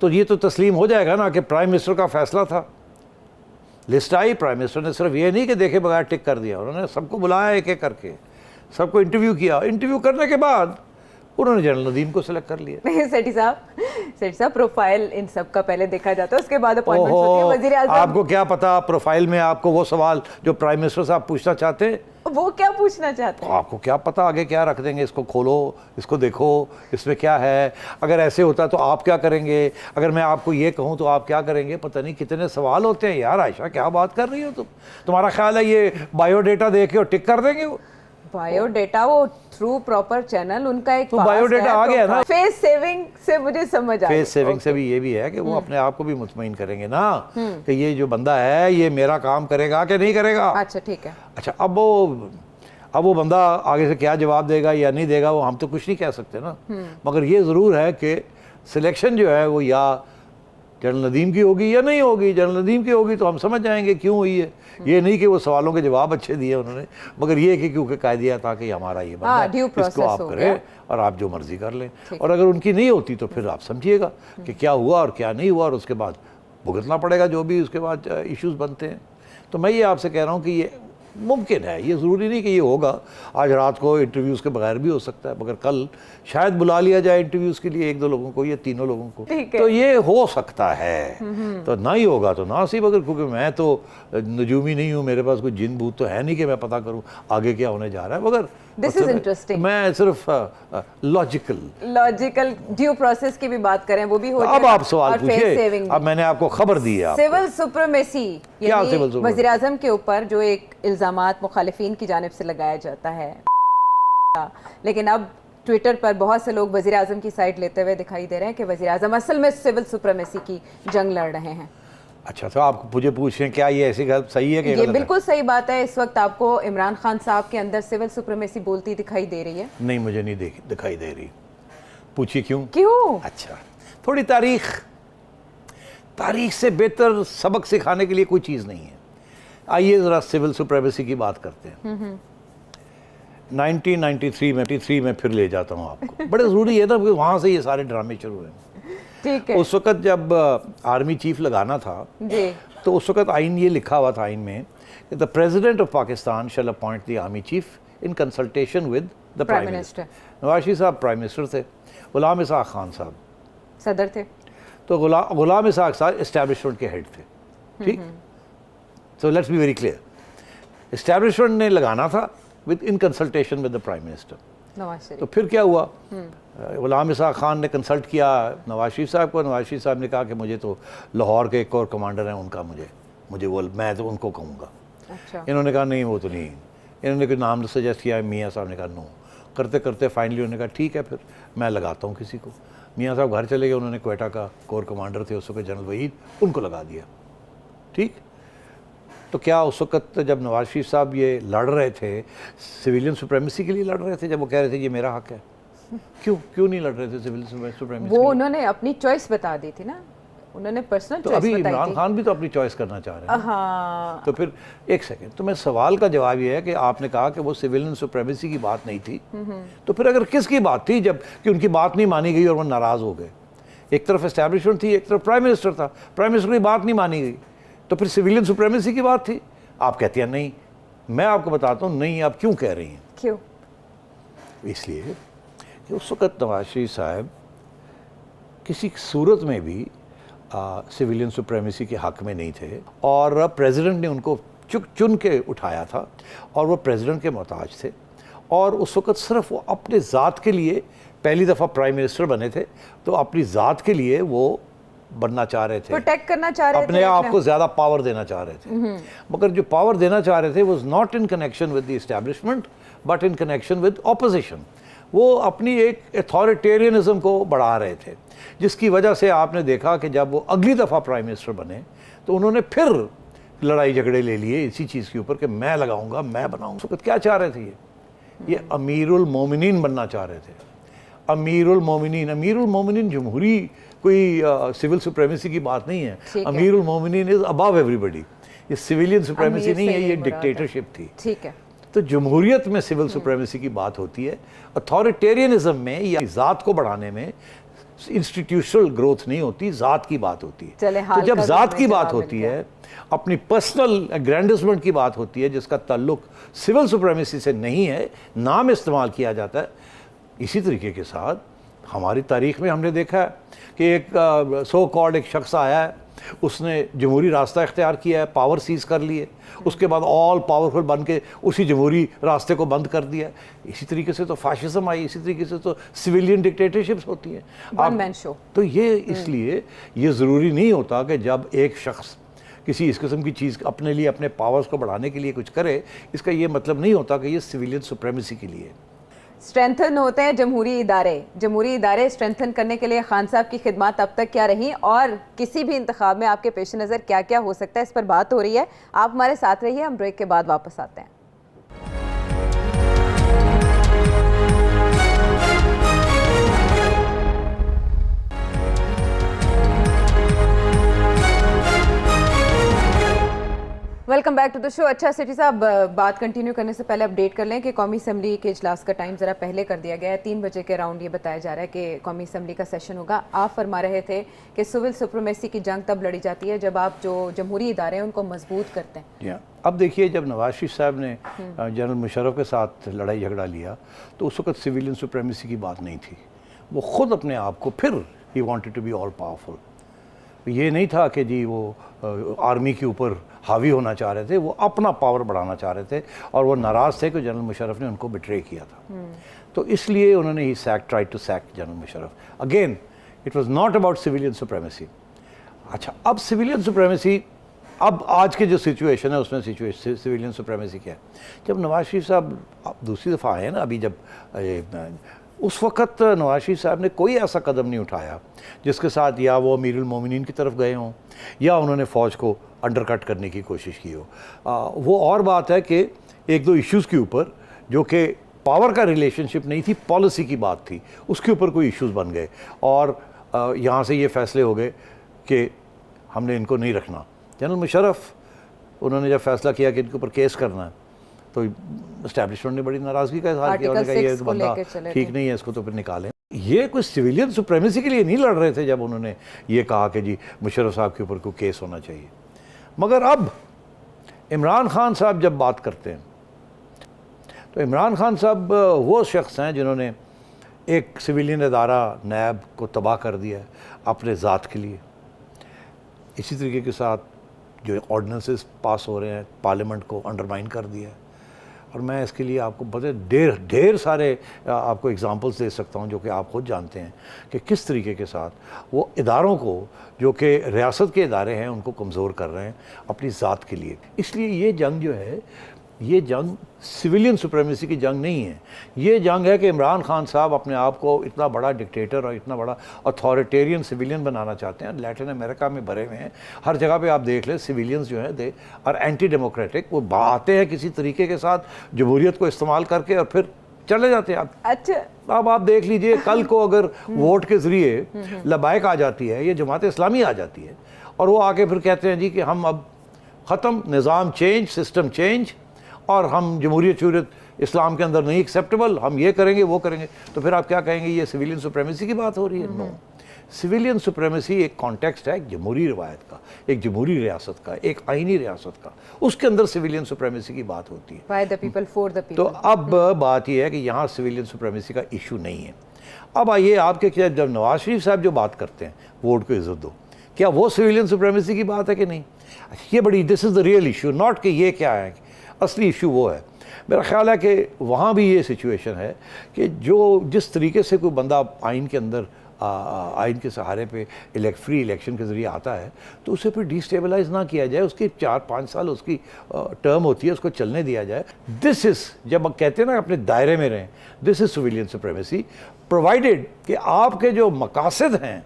तो ये तो तस्लीम हो जाएगा ना कि प्राइम मिनिस्टर का फैसला था। लिस्ट आई, प्राइम मिनिस्टर ने सिर्फ ये नहीं कि देखे बगैर टिक कर दिया, उन्होंने सबको बुलाया एक एक करके, सबको इंटरव्यू किया, इंटरव्यू करने के बाद उन्होंने जनरल नदीम को सिलेक्ट कर लिया। नहीं सेठी साहब प्रोफाइल इन सब का पहले देखा जाता है, उसके बाद अपॉइंटमेंट होती है। वजीर आज़म, आपको क्या पता प्रोफाइल में आपको वो सवाल जो प्राइम मिनिस्टर साहब पूछना चाहते, वो क्या पूछना चाहते हैं, आपको क्या पता आगे क्या रख देंगे, इसको खोलो, इसको देखो, इसमें क्या है, अगर ऐसे होता तो आप क्या करेंगे, अगर मैं आपको ये कहूँ तो आप क्या करेंगे, पता नहीं कितने सवाल होते हैं यार। आयशा क्या बात कर रही हो तुम, तुम्हारा ख्याल है ये बायोडेटा देख के और टिक कर देंगे? वो बायोडेटा वो थ्रू प्रॉपर चैनल उनका एक तो बायोडेटा आ गया ना। फेस सेविंग से मुझे समझ आ गया, फेस सेविंग से भी ये भी है कि वो अपने आप को भी मुतमईन करेंगे ना कि ये जो बंदा है ये मेरा काम करेगा कि नहीं करेगा। अच्छा ठीक है। अच्छा, अब वो बंदा आगे से क्या जवाब देगा या नहीं देगा वो हम तो कुछ नहीं कह सकते ना, मगर ये ज़रूर है कि सिलेक्शन जो है वो या जनरल नदीम की होगी या नहीं होगी। जनरल नदीम की होगी तो हम समझ जाएंगे क्यों हुई है, ये नहीं कि वो सवालों के जवाब अच्छे दिए उन्होंने, मगर ये कि क्योंकि कह दिया था कि हमारा ये बंदा इसको आप करें और आप जो मर्जी कर लें। और अगर उनकी नहीं होती तो फिर आप समझिएगा कि क्या हुआ और क्या नहीं हुआ, और उसके बाद भुगतना पड़ेगा जो भी उसके बाद इश्यूज बनते हैं। तो मैं ये आपसे कह रहा हूँ कि ये मुमकिन है, ये ज़रूरी नहीं कि ये होगा, आज रात को इंटरव्यूज़ के बगैर भी हो सकता है, मगर कल शायद बुला लिया जाए इंटरव्यूज़ के लिए 1-2 लोगों को या 3 लोगों को, तो ये हो सकता है। तो ना ही होगा तो ना सही, मगर क्योंकि मैं तो नजूमी नहीं हूँ, मेरे पास कोई जिन भूत तो है नहीं कि मैं पता करूँ आगे क्या होने जा रहा है, मगर दिस इज इंटरेस्टिंग। मैं सिर्फ लॉजिकल ड्यू प्रोसेस की भी बात करें, वो भी हो अब आप सवाल पूछिए, अब मैंने आपको खबर दी है। सिविल सुप्रीमेसी, वज़ीर आज़म के ऊपर जो एक इल्ज़ामात मुखालिफिन की जानिब से लगाया जाता है, लेकिन अब ट्विटर पर बहुत से लोग वज़ीर आज़म की साइड लेते हुए दिखाई दे रहे हैं कि वज़ीर आज़म असल में सिविल सुप्रीमेसी की जंग लड़ रहे हैं। अच्छा, तो आप मुझे पूछ रहे हैं क्या ये ऐसी गलत सही है कि ये गलत है? बिल्कुल सही बात है। इस वक्त आपको इमरान खान साहब के अंदर सिविल सुप्रीमेसी बोलती दिखाई दे रही है? नहीं, मुझे नहीं दिखाई दे रही। पूछिए क्यों? क्यों? अच्छा, थोड़ी तारीख से बेहतर सबक सिखाने के लिए कोई चीज़ नहीं है। आइए ज़रा सिविल सुप्रीमेसी की बात करते हैं। 1993 में फिर ले जाता हूँ आपको। बड़े ज़रूरी है ना, क्योंकि वहाँ से ये सारे ड्रामे शुरू हुए। ठीक है। उस वक़्त जब आर्मी चीफ लगाना था जी। तो उस वक़्त आइन ये लिखा हुआ था आइन में कि the president of Pakistan shall appoint the army chief in consultation with the prime minister. Nawaz Sharif sahab prime minister थे, गुलाम इसहाक खान साहब सदर थे। तो गुलाम इसहाक साहब इस्टेब्लिशमेंट के हेड थे। ठीक, so let's be very clear, establishment ने लगाना था with in consultation with the prime minister. Nawaz Sharif. तो फिर क्या हुआ, गुलाम इसहाक खान ने कंसल्ट किया नवाज शरीफ साहब को। नवाज शरीफ साहब ने कहा कि मुझे तो लाहौर के एक और कमांडर हैं, उनका मुझे वो मैं तो उनको कहूँगा। अच्छा। इन्होंने कहा नहीं, वो तो नहीं। इन्होंने कोई नाम सजेस्ट किया, मियाँ साहब ने कहा नो। करते करते फाइनली उन्होंने कहा ठीक है फिर मैं लगाता हूँ किसी को। मियाँ साहब घर चले गए, उन्होंने क्वेटा का कोर कमांडर थे उस वक्त जनरल वहीद, उनको लगा दिया। ठीक, तो क्या उस वक्त जब नवाज शरीफ साहब ये लड़ रहे थे सिविलियन सुप्रीमेसी के लिए लड़ रहे थे, जब वो कह रहे थे ये मेरा हक है, क्यों नहीं लड़ रहे थे सिविलियन सुप्रीमेसी? वो उन्होंने अपनी चॉइस बता दी थी ना, उन्होंने पर्सनल तो चॉइस अभी बताई इमरान थी। खान भी तो अपनी चॉइस करना चाह रहे हैं। हाँ। तो फिर एक सेकंड, तो मैं सवाल का जवाब ये है कि आपने कहा कि वो सिविलियन सुप्रीमेसी की बात नहीं थी, तो फिर अगर किसकी बात थी जब कि उनकी बात नहीं मानी गई और वो नाराज़ हो गए? एक तरफ एस्टैब्लिशमेंट थी, एक तरफ प्राइम मिनिस्टर था, प्राइम मिनिस्टर की बात नहीं मानी गई, तो फिर सिविलियन सुप्रीमेसी की बात थी। आप कहती हैं नहीं, मैं आपको बताता हूँ नहीं, आप क्यों कह रही हैं? क्यों? इसलिए कि उस वक़्त नवाज शरीफ साहब किसी सूरत में भी सिविलियन सुप्रीमेसी के हक़ में नहीं थे, और प्रेसिडेंट ने उनको चुन के उठाया था, और वो प्रेसिडेंट के मोहताज थे, और उस वक़्त सिर्फ वो अपने ज़ात के लिए पहली दफ़ा प्राइम मिनिस्टर बने थे, तो अपनी ज़ात के लिए वो बनना चाह रहे थे, प्रोटेक्ट करना चाह रहे थे, अपने आप को ज़्यादा पावर देना चाह रहे थे। मगर जो पावर देना चाह रहे थे was not in connection with the establishment but in connection with opposition. वो अपनी एक अथॉरिटेरियनिज्म को बढ़ा रहे थे, जिसकी वजह से आपने देखा कि जब वो अगली दफ़ा प्राइम मिनिस्टर बने तो उन्होंने फिर लड़ाई झगड़े ले लिए इसी चीज़ के ऊपर कि मैं लगाऊंगा, मैं बनाऊंगा। तो क्या चाह रहे थे ये अमीरुल मोमिनीन बनना चाह रहे थे। अमीरुल मोमिनीन जमहूरी कोई सिविल सुप्रीमेसी की बात नहीं है। अमीरुल मोमिनीन इज अबव एवरीबॉडी। ये सिविलियन सुप्रीमेसी नहीं है, ये डिक्टेटरशिप थी। ठीक है। तो जमहूरियत में सिविल सुप्रीमेसी की बात होती है, अथॉरिटेरियनिज्म में या ज़ात को बढ़ाने में इंस्टीट्यूशनल ग्रोथ नहीं होती, ज़ात की बात होती है। तो जब ज़ात की बात होती है, अपनी पर्सनल अग्रैंडिसमेंट की बात होती है जिसका ताल्लुक सिविल सुप्रीमेसी से नहीं है, नाम इस्तेमाल किया जाता है। इसी तरीके के साथ हमारी तारीख में हमने देखा है कि एक सो कॉल्ड एक शख्स आया है, उसने जमहूरी रास्ता इख्तियार किया है, पावर सीज कर ली है, उसके बाद ऑल पावरफुल बन के उसी जमहूरी रास्ते को बंद कर दिया। इसी तरीके से तो फाशिज्म आई, इसी तरीके से तो सिविलियन डिक्टेटरशिप्स होती हैं। One man show. तो ये इसलिए ये ज़रूरी नहीं होता कि जब एक शख्स किसी इस किस्म की चीज़ अपने लिए, अपने पावर्स को बढ़ाने के लिए कुछ करे, इसका ये मतलब नहीं होता कि ये सिविलियन सुप्रीमेसी के लिए। स्ट्रेंथन होते हैं जमहूरी इदारे स्ट्रेंथन करने के लिए खान साहब की खिदमत अब तक क्या रही, और किसी भी इंतखाब में आपके पेश नज़र क्या क्या हो सकता है, इस पर बात हो रही है। आप हमारे साथ रहिए, हम ब्रेक के बाद वापस आते हैं। Welcome back to the show. अच्छा सिटी साहब, बात कंटिन्यू करने से पहले अपडेट कर लें कि कौमी असम्बली के इजलास का टाइम ज़रा पहले कर दिया गया है। 3 बजे के अराउंड ये बताया जा रहा है कि कौमी असम्बली का सेशन होगा। आप फरमा रहे थे कि सिविल सुप्रीमेसी की जंग तब लड़ी जाती है जब आप जो जमहूरी इदारे हैं उनको मजबूत करते हैं। अब देखिए, जब नवाज शरीफ साहब ने जनरल मुशर्रफ के साथ लड़ाई झगड़ा लिया तो उस वक्त सिविलियन सुप्रीमेसी की बात नहीं थी। वो ख़ुद अपने आप को फिर ही wanted to be all powerful. ये नहीं था कि जी वो आर्मी के ऊपर हावी होना चाह रहे थे, वो अपना पावर बढ़ाना चाह रहे थे, और वो नाराज़ थे कि जनरल मुशर्रफ ने उनको बिट्रे किया था। तो इसलिए उन्होंने ही try to sack general Musharraf. Again it was not about civilian supremacy. अच्छा, अब सिविलियन सुप्रीमेसी, अब आज के जो सिचुएशन है उसमें सिविलियन सुप्रीमेसी क्या है? जब नवाज शरीफ साहब दूसरी दफ़ा आए ना, अभी जब उस वक़्त नवाज शरीफ साहब ने कोई ऐसा कदम नहीं उठाया जिसके साथ या वो अमीरुल मोमिनीन की तरफ गए हों या उन्होंने फ़ौज को अंडरकट करने की कोशिश की हो। वो और बात है कि एक दो इश्यूज़ के ऊपर जो कि पावर का रिलेशनशिप नहीं थी, पॉलिसी की बात थी, उसके ऊपर कोई इश्यूज़ बन गए और यहाँ से ये फ़ैसले हो गए कि हमने इनको नहीं रखना। जनरल मुशर्रफ उन्होंने जब फैसला किया कि इनके ऊपर केस करना है तो इस्टेब्लिशमेंट ने बड़ी नाराज़गी का इजहार किया, उन्होंने कहा ये बंदा ठीक नहीं है, इसको तो फिर निकालें। ये कोई सिविलियन सुप्रीमेसी के लिए नहीं लड़ रहे थे जब उन्होंने ये कहा कि जी मुशर्रफ साहब के ऊपर कोई केस होना चाहिए। मगर अब इमरान खान साहब जब बात करते हैं तो इमरान खान साहब वो शख्स हैं जिन्होंने एक सिविलियन इदारा नैब को तबाह कर दिया है अपने ज़ात के लिए। इसी तरीके के साथ जो ऑर्डिनेंसेस पास हो रहे हैं पार्लियामेंट को अंडरमाइन कर दिया है। और मैं इसके लिए आपको बड़े ढेर सारे आपको एग्जांपल्स दे सकता हूं जो कि आप खुद जानते हैं कि किस तरीके के साथ वो इदारों को जो कि रियासत के इदारे हैं उनको कमज़ोर कर रहे हैं अपनी ज़ात के लिए। इसलिए ये जंग जो है ये जंग सिविलियन सुप्रीमेसी की जंग नहीं है, ये जंग है कि इमरान खान साहब अपने आप को इतना बड़ा डिक्टेटर और इतना बड़ा अथॉरिटेरियन सिविलियन बनाना चाहते हैं। लैटिन अमेरिका में भरे हुए हैं, हर जगह पे आप देख लें सिविलियंस जो हैं दे और एंटी डेमोक्रेटिक, वो आते हैं किसी तरीके के साथ जमहूरियत को इस्तेमाल करके और फिर चले जाते हैं। अच्छा अब आप देख लीजिए कल को अगर वोट के ज़रिए लबाइक आ जाती है, ये जमात इस्लामी आ जाती है और वो आके फिर कहते हैं जी कि हम अब ख़त्म, निज़ाम चेंज, सिस्टम चेंज और हम जमहूरियत शूरियत इस्लाम के अंदर नहीं एक्सेप्टेबल, हम ये करेंगे वो करेंगे, तो फिर आप क्या कहेंगे ये सिविलियन सुप्रीमेसी की बात हो रही है? नो, सिविलियन सुप्रीमेसी एक कॉन्टेक्स्ट है, एक जमहूरी रिवायत का, एक जमहूरी रियासत का, एक आइनी रियासत का, उसके अंदर सिविलियन सुप्रीमेसी की बात होती है। By the people for the people. तो अब बात यह है कि यहाँ सिविलियन सुप्रीमेसी का इशू नहीं है। अब आइए आपके क्या, जब नवाज शरीफ साहब जो बात करते हैं वोट को इज्जत दो, क्या वो सिविलियन सुप्रीमेसी की बात है कि नहीं? ये बड़ी, this is the real issue, not कि ये क्या है, असली इशू वो है। मेरा ख्याल है कि वहाँ भी ये सिचुएशन है कि जो जिस तरीके से कोई बंदा आइन के अंदर आइन के सहारे पे फ्री इलेक्शन के ज़रिए आता है तो उसे फिर डिस्टेबलाइज ना किया जाए, उसकी 4-5 साल उसकी टर्म होती है, उसको चलने दिया जाए। दिस इज़, जब आप कहते हैं ना अपने दायरे में रहें, this is civilian supremacy, provided कि आपके जो मकासद हैं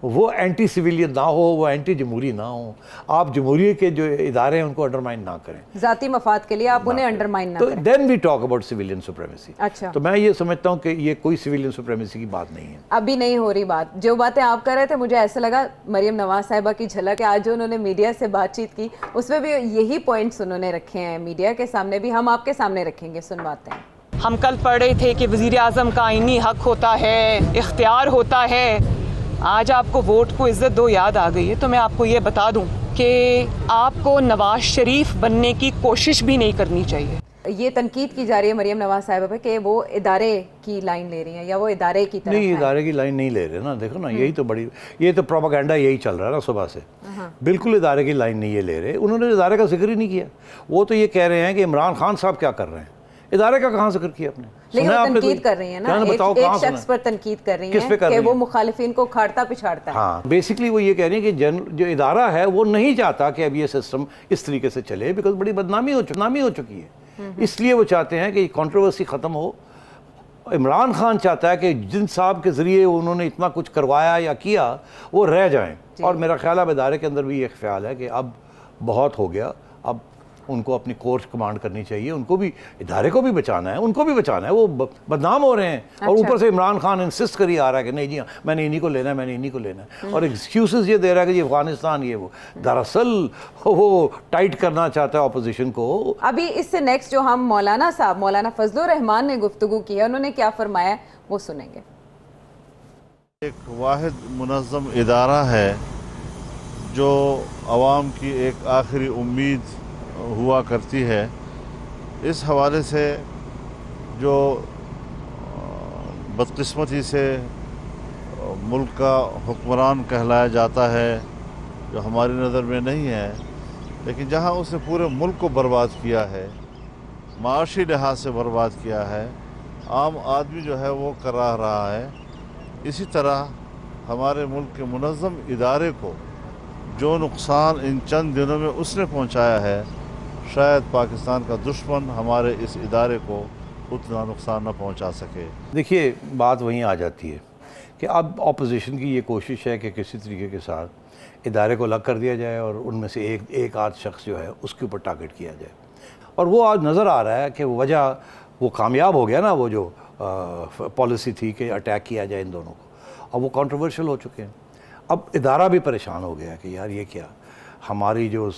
वो एंटी सिविलियन ना हो, वो एंटी जमहूरी ना हो, आप जमहूरियत के जो इदारे हैं उनको अंडरमाइन ना करें, ज़ाती मफाद के लिए आप उन्हें अंडरमाइन ना तो करें। Then we talk about civilian supremacy. अच्छा, तो मैं ये समझता हूँ कि ये कोई सिविलियन सुप्रीमेसी की बात नहीं है। अभी नहीं हो रही बात। जो बातें आप कर रहे थे मुझे ऐसा लगा मरियम नवाज साहिबा की झलक है। आज जो उन्होंने मीडिया से बातचीत की उसमें भी यही पॉइंट्स उन्होंने रखे हैं, मीडिया के सामने भी, हम आपके सामने रखेंगे, सुनवाते हैं। हम कल पढ़ रहे थे कि वज़ीर आज़म का आईनी हक होता है, इख्तियार होता है। आज आपको वोट को इज्जत दो याद आ गई है, तो मैं आपको ये बता दूं कि आपको नवाज शरीफ बनने की कोशिश भी नहीं करनी चाहिए। ये तनकीद की जा रही है मरियम नवाज साहिबा पे कि वो इदारे की लाइन ले रही हैं या वो इदारे की तरफ नहीं, हैं। इदारे की लाइन नहीं ले रहे ना, देखो ना, यही तो बड़ी, ये तो प्रोपेगेंडा यही चल रहा है ना सुबह से। बिल्कुल इदारे की लाइन नहीं ये ले रहे, उन्होंने इदारे का जिक्र ही नहीं किया। वो तो ये कह रहे हैं कि इमरान खान साहब क्या कर रहे हैं, इदारे का कहाँ जिक्र किया आपने? लेकिन वो तनकीद कर रही है ना, एक शख्स पर तनकीद कर रही है कि वो मुखालिफिन को खाड़ता पिछाड़ता है। हाँ, बेसिकली वो ये कह रही है कि जो इदारा है वो नहीं चाहता कि अब ये सिस्टम इस तरीके से चले, बिकॉज बड़ी बदनामी हो चुकी है, इसलिए वो चाहते हैं कि कंट्रोवर्सी ख़त्म हो। इमरान खान चाहता है कि जिन साहब के ज़रिए उन्होंने इतना कुछ करवाया या किया वो रह जाएं, और मेरा ख्याल है इदारे के अंदर भी ये ख्याल है कि अब बहुत हो गया, अब उनको अपनी कोर्स कमांड करनी चाहिए, उनको भी, इदारे को भी बचाना है, उनको भी बचाना है, वो बदनाम हो रहे हैं। अच्छा। और ऊपर से इमरान खान इंसिस्ट करी आ रहा है कि नहीं जी मैंने इन्हीं को लेना है, मैंने इन्हीं को लेना है, और एक्सक्यूजेस ये दे रहा है कि ये अफगानिस्तान ये वो, दरअसल वो टाइट करना चाहता है अपोजिशन को। अभी इससे नेक्स्ट जो हम मौलाना साहब, मौलाना फजलुर रहमान ने गुफ्तगू की है, उन्होंने क्या फरमाया वो सुनेंगे। एक वाहिद मुनज़्ज़म इदारा है जो आवाम की एक आखिरी उम्मीद हुआ करती है। इस हवाले से जो बदकिस्मती से मुल्क का हुक्मरान कहलाया जाता है, जो हमारी नज़र में नहीं है, लेकिन जहां उसने पूरे मुल्क को बर्बाद किया है, माशी लिहाज से बर्बाद किया है, आम आदमी जो है वो करा रहा है। इसी तरह हमारे मुल्क के मुनज़्ज़म इदारे को जो नुकसान इन चंद दिनों में उसने पहुंचाया है, शायद पाकिस्तान का दुश्मन हमारे इस इदारे को उतना नुकसान न पहुंचा सके। देखिए बात वहीं आ जाती है कि अब ऑपोजिशन की ये कोशिश है कि किसी तरीके के साथ इदारे को अलग कर दिया जाए और उनमें से एक आध शख्स जो है उसके ऊपर टारगेट किया जाए, और वो आज नज़र आ रहा है कि वजह वो कामयाब हो गया ना, वो जो पॉलिसी थी कि अटैक किया जाए इन दोनों को, अब वो कंट्रोवर्शियल हो चुके हैं। अब इदारा भी परेशान हो गया कि यार ये क्या, हमारी जो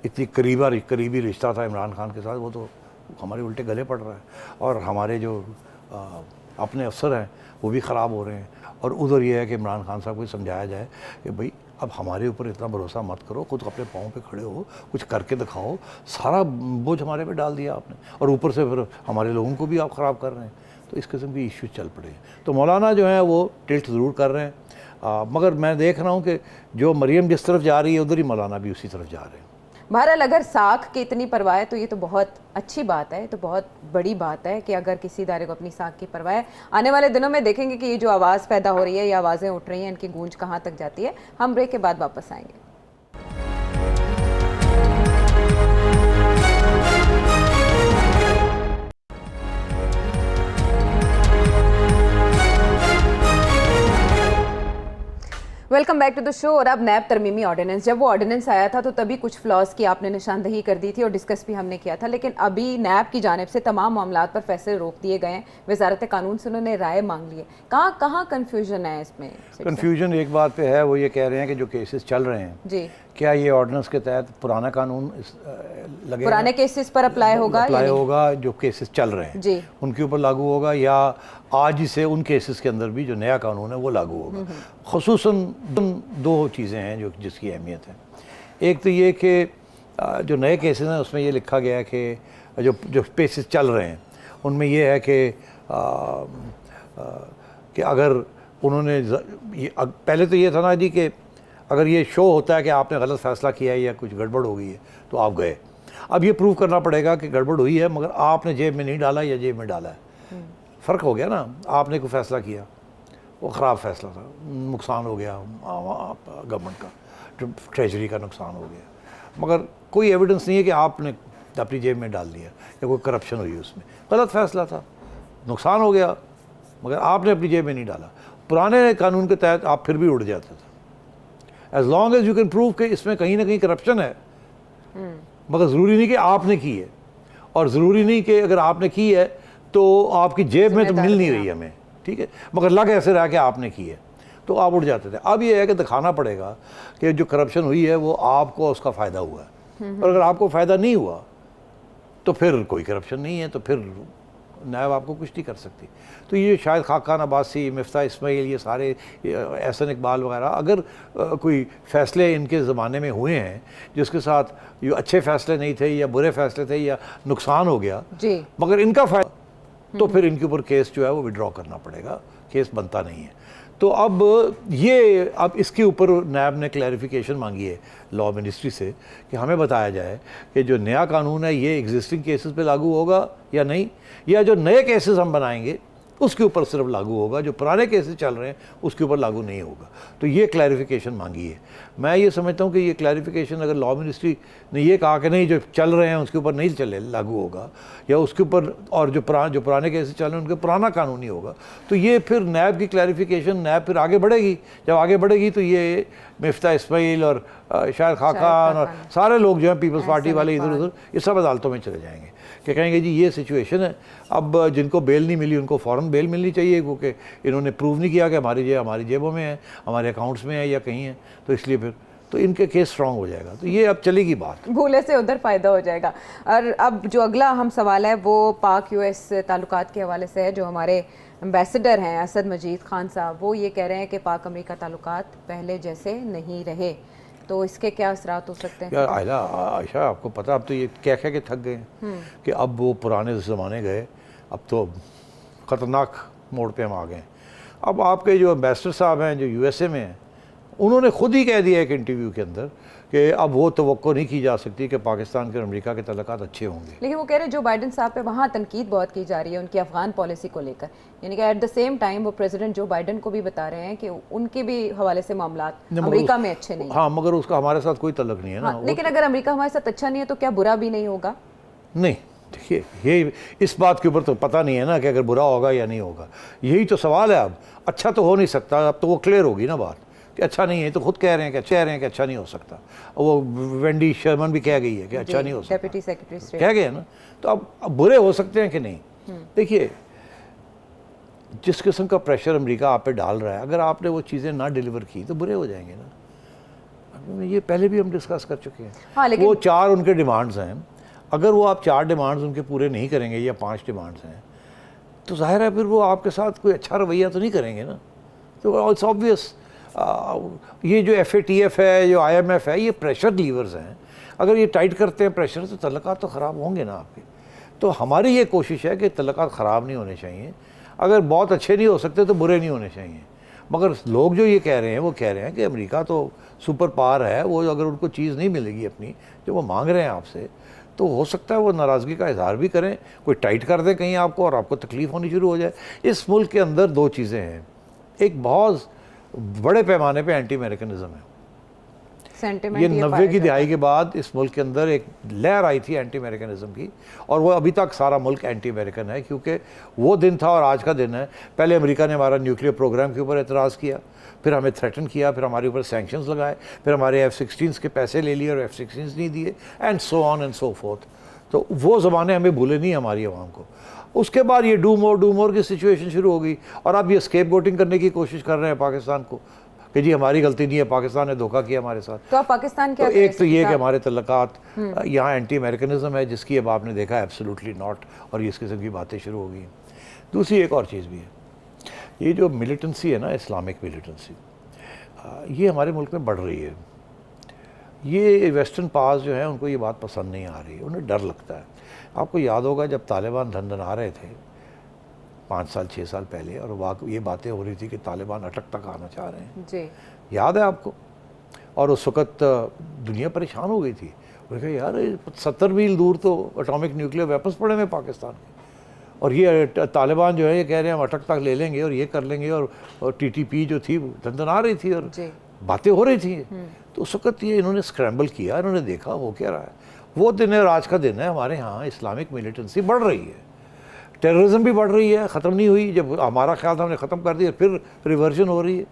इतनी करीबी रिश्ता था इमरान खान के साथ वो तो हमारे उल्टे गले पड़ रहा है, और हमारे जो अपने अफसर हैं वो भी ख़राब हो रहे हैं। और उधर ये है कि इमरान खान साहब को समझाया जाए कि भाई अब हमारे ऊपर इतना भरोसा मत करो, खुद अपने पाँव पे खड़े हो, कुछ करके दिखाओ। सारा बोझ हमारे पे डाल दिया आपने, और ऊपर से फिर हमारे लोगों को भी आप ख़राब कर रहे हैं। तो इस किस्म की इश्यूज चल पड़े हैं। तो मौलाना जो है वो टिल्ट ज़रूर कर रहे हैं, मगर मैं देख रहा हूँ कि जो मरियम जिस तरफ जा रही है उधर ही मौलाना भी उसी तरफ जा रहे हैं। बहरहाल अगर साख की इतनी परवाह है तो ये तो बहुत अच्छी बात है, तो बहुत बड़ी बात है कि अगर किसी इदारे को अपनी साख की परवाह है। आने वाले दिनों में देखेंगे कि ये जो आवाज़ पैदा हो रही है, ये आवाज़ें उठ रही हैं, इनकी गूंज कहाँ तक जाती है। हम ब्रेक के बाद वापस आएंगे। Welcome back to the show. और अब नैब तरमीमी ऑर्डिनेंस, जब वो ऑर्डिनेंस आया था तो तभी कुछ फ्लॉज की आपने निशानदही कर दी थी और डिस्कस भी हमने किया था, लेकिन अभी नैब की जानिब से तमाम मामलात पर फैसले रोक दिए गए हैं। वजारत कानून से उन्होंने राय मांग ली है। कहाँ कन्फ्यूजन है इसमें? कन्फ्यूजन एक बात पे है, वो ये कह रहे हैं कि जो केसेस चल रहे हैं जी, क्या ये ऑर्डिनेंस के तहत पुराना कानून लगेगा, पुराने केसेस पर अप्लाई होगा, जो केसेस चल रहे हैं जी उनके ऊपर लागू होगा, या आज ही से उन केसेस के अंदर भी जो नया कानून है वो लागू होगा। खुसूसन दो चीज़ें हैं जो जिसकी अहमियत है। एक तो ये कि जो नए केसेस हैं उसमें ये लिखा गया है कि जो केसेस चल रहे हैं उनमें ये है कि अगर उन्होंने पहले तो ये था ना जी कि अगर ये शो होता है कि आपने गलत फैसला किया है या कुछ गड़बड़ हो गई है तो आप गए। अब ये प्रूव करना पड़ेगा कि गड़बड़ हुई है मगर आपने जेब में नहीं डाला या जेब में डाला है। फ़र्क हो गया ना, आपने कोई फ़ैसला किया, वो ख़राब फैसला था, नुकसान हो गया गवर्नमेंट का, ट्रेजरी का नुकसान हो गया, मगर कोई एविडेंस नहीं है कि आपने अपनी जेब में डाल दिया या कोई करप्शन हुई उसमें। गलत फैसला था, नुकसान हो गया, मगर आपने अपनी जेब में नहीं डाला। पुराने कानून के तहत आप फिर भी उड़ जाते थे, as long as you can prove कि इसमें कहीं ना कहीं करप्शन है, मगर ज़रूरी नहीं कि आपने की है, और ज़रूरी नहीं कि अगर आपने की है तो आपकी जेब में तो मिल नहीं रही हमें, ठीक है, मगर लग ऐसे रहा कि आपने की है, तो आप उड़ जाते थे। अब ये है कि दिखाना पड़ेगा कि जो करप्शन हुई है वो आपको उसका फ़ायदा हुआ है, और अगर आपको फ़ायदा नहीं हुआ तो फिर कोई करप्शन नहीं है, तो फिर नायब आपको कुछ नहीं कर सकती। तो ये शायद खाकान अब्बासी, मिफ्ता इस्माइल, ये सारे एहसन इकबाल वगैरह, अगर कोई फ़ैसले इनके ज़माने में हुए हैं जिसके साथ ये अच्छे फ़ैसले नहीं थे या बुरे फ़ैसले थे या नुकसान हो गया जी, मगर इनका फ़ायदा, तो फिर इनके ऊपर केस जो है वो विड्रॉ करना पड़ेगा, केस बनता नहीं है। तो अब इसके ऊपर नैब ने क्लैरिफिकेशन मांगी है लॉ मिनिस्ट्री से कि हमें बताया जाए कि जो नया कानून है ये एग्जिस्टिंग केसेस पे लागू होगा या नहीं, या जो नए केसेस हम बनाएंगे उसके ऊपर सिर्फ लागू होगा, जो पुराने केसेस चल रहे हैं उसके ऊपर लागू नहीं होगा। तो ये क्लैरिफिकेशन मांगी है। मैं ये समझता हूँ कि ये क्लैरिफिकेशन अगर लॉ मिनिस्ट्री ने ये कहा कि नहीं जो चल रहे हैं उसके ऊपर नहीं चले लागू होगा, या उसके ऊपर और जो पुराने केसेस चल रहे हैं उनके पुराना कानून ही होगा, तो ये फिर नैब की क्लैरिफिकेशन, नैब फिर आगे बढ़ेगी। जब आगे बढ़ेगी तो ये मिफ्ता इस्माइल और शायद खाकान और सारे लोग जो हैं पीपल्स पार्टी वाले इधर उधर, ये सब अदालतों में चले जाएंगे कि कहेंगे जी ये सिचुएशन है, अब जिनको बेल नहीं मिली उनको फ़ौरन बेल मिलनी चाहिए, क्योंकि इन्होंने प्रूव नहीं किया कि हमारी जेबों में है, हमारे अकाउंट्स में है या कहीं है, तो इसलिए फिर तो इनके केस स्ट्रॉन्ग हो जाएगा। तो ये अब चलेगी बात, भूले से उधर फ़ायदा हो जाएगा। और अब जो अगला हम सवाल है वो पाक US ताल्लुकात के हवाले से है। जो हमारे एम्बेसडर हैं असद मजीद खान साहब, वो ये कह रहे हैं कि पाक अमेरिका ताल्लुकात पहले जैसे नहीं रहे, तो इसके क्या असरात हो सकते हैं? यार आयशा आपको पता, अब तो ये कह के थक गए हैं कि अब वो पुराने ज़माने गए, अब तो ख़तरनाक मोड़ पे हम आ गए। अब आपके जो एम्बेसडर साहब हैं जो USA में हैं, उन्होंने खुद ही कह दिया एक इंटरव्यू के अंदर कि अब वो तवक्को नहीं की जा सकती कि पाकिस्तान के और अमेरिका के तल्लुकात अच्छे होंगे। लेकिन वो कह रहे हैं जो बाइडन साहब पे वहाँ तनकीद बहुत की जा रही है उनकी अफगान पॉलिसी को लेकर, यानी कि एट द सेम टाइम वो प्रेसिडेंट जो बाइडन को भी बता रहे हैं कि उनके भी हवाले से मामलात अमेरिका में अच्छे नहीं। हाँ, मगर उसका हमारे साथ कोई तल्लुक नहीं है ना। लेकिन अगर अमेरिका हमारे साथ अच्छा नहीं है तो क्या बुरा भी नहीं होगा? नहीं, देखिए, ये इस बात के ऊपर तो पता नहीं है ना कि अगर बुरा होगा या नहीं होगा, यही तो सवाल है। अब अच्छा तो हो नहीं सकता, अब तो वो क्लियर होगी ना बात कि अच्छा नहीं है, तो खुद कह रहे हैं कि अच्छा नहीं हो सकता। वो वेंडी शर्मन भी कह गई है कि अच्छा नहीं हो सकता, डेप्यूटी सेक्रेटरी स्टेट कह गए ना। तो अब बुरे हो सकते हैं कि नहीं? देखिए, जिस किस्म का प्रेशर अमेरिका आप पे डाल रहा है, अगर आपने वो चीज़ें ना डिलीवर की तो बुरे हो जाएंगे ना। ये पहले भी हम डिस्कस कर चुके हैं। हाँ, लेकिन वो 4 उनके डिमांड्स हैं, अगर वो आप 4 डिमांड्स उनके पूरे नहीं करेंगे या 5 डिमांड्स हैं, तो जाहिर है फिर वो आपके साथ कोई अच्छा रवैया तो नहीं करेंगे ना। तो इट्स ऑब्वियस, ये जो FATF है, जो IMF है, ये प्रेशर लीवर्स हैं। अगर ये टाइट करते हैं प्रेशर तो तल्लुकात तो ख़राब होंगे ना आपके। तो हमारी ये कोशिश है कि तल्लुकात ख़राब नहीं होने चाहिए। अगर बहुत अच्छे नहीं हो सकते तो बुरे नहीं होने चाहिए। मगर लोग जो ये कह रहे हैं वो कह रहे हैं कि अमेरिका तो सुपर पावर है, वो अगर उनको चीज़ नहीं मिलेगी अपनी जो वो मांग रहे हैं आपसे, तो हो सकता है वो नाराज़गी का इजहार भी करें, कोई टाइट कर दे कहीं आपको और आपको तकलीफ़ होनी शुरू हो जाए। इस मुल्क के अंदर 2 चीज़ें हैं, एक बहुत बड़े पैमाने पे एंटी अमेरिकनिज़म है। ये 90 की दिहाई के बाद इस मुल्क के अंदर एक लहर आई थी एंटी अमेरिकनिज़म की, और वो अभी तक सारा मुल्क एंटी अमेरिकन है, क्योंकि वो दिन था और आज का दिन है। पहले अमेरिका ने हमारा न्यूक्लियर प्रोग्राम के ऊपर एतराज़ किया, फिर हमें थ्रेटन किया, फिर हमारे ऊपर सैंक्शंस लगाए, फिर हमारे F-16 के पैसे ले लिए और F-16 नहीं दिए, and so on and so fourth. तो वो ज़माने हमें भूले नहीं हमारी आवाम को। उसके बाद ये डू मोर की सिचुएशन शुरू हो गई, और अब ये स्केप गोटिंग करने की कोशिश कर रहे हैं पाकिस्तान को कि जी हमारी गलती नहीं है, पाकिस्तान ने धोखा किया हमारे साथ। तो आप पाकिस्तान क्या तो एक तो ये कि हमारे तल्लुकात यहाँ एंटी अमेरिकनिज़म है, जिसकी अब आपने देखा एब्सोल्युटली नॉट, और इस किस्म की बातें शुरू हो गई। दूसरी एक और चीज़ भी है, ये जो मिलिटेंसी है ना, इस्लामिक मिलिटेंसी, ये हमारे मुल्क में बढ़ रही है। ये वेस्टर्न पावर्स जो हैं उनको ये बात पसंद नहीं आ रही, उन्हें डर लगता है। आपको याद होगा जब तालिबान धंधना रहे थे 5 साल 6 साल पहले, और ये बातें हो रही थी कि तालिबान अटक तक आना चाह रहे हैं जी, याद है आपको? और उस वक़्त दुनिया परेशान हो गई थी। उन्होंने कहा यार 70 मील दूर तो एटॉमिक न्यूक्लियर वेपन्स पड़े हुए पाकिस्तान के, और ये तालिबान जो है ये कह रहे हैं हम अटक तक ले लेंगे और ये कर लेंगे, और TTP जो थी धंधना रही थी और बातें हो रही थी। तो उस वक़्त ये इन्होंने स्क्रैम्बल किया, इन्होंने देखा हो क्या रहा है। वो दिन है और आज का दिन है, हमारे यहाँ इस्लामिक मिलिटेंसी बढ़ रही है, टेररिज्म भी बढ़ रही है, ख़त्म नहीं हुई। जब हमारा ख्याल था हमने ख़त्म कर दिया, फिर रिवर्जन हो रही है,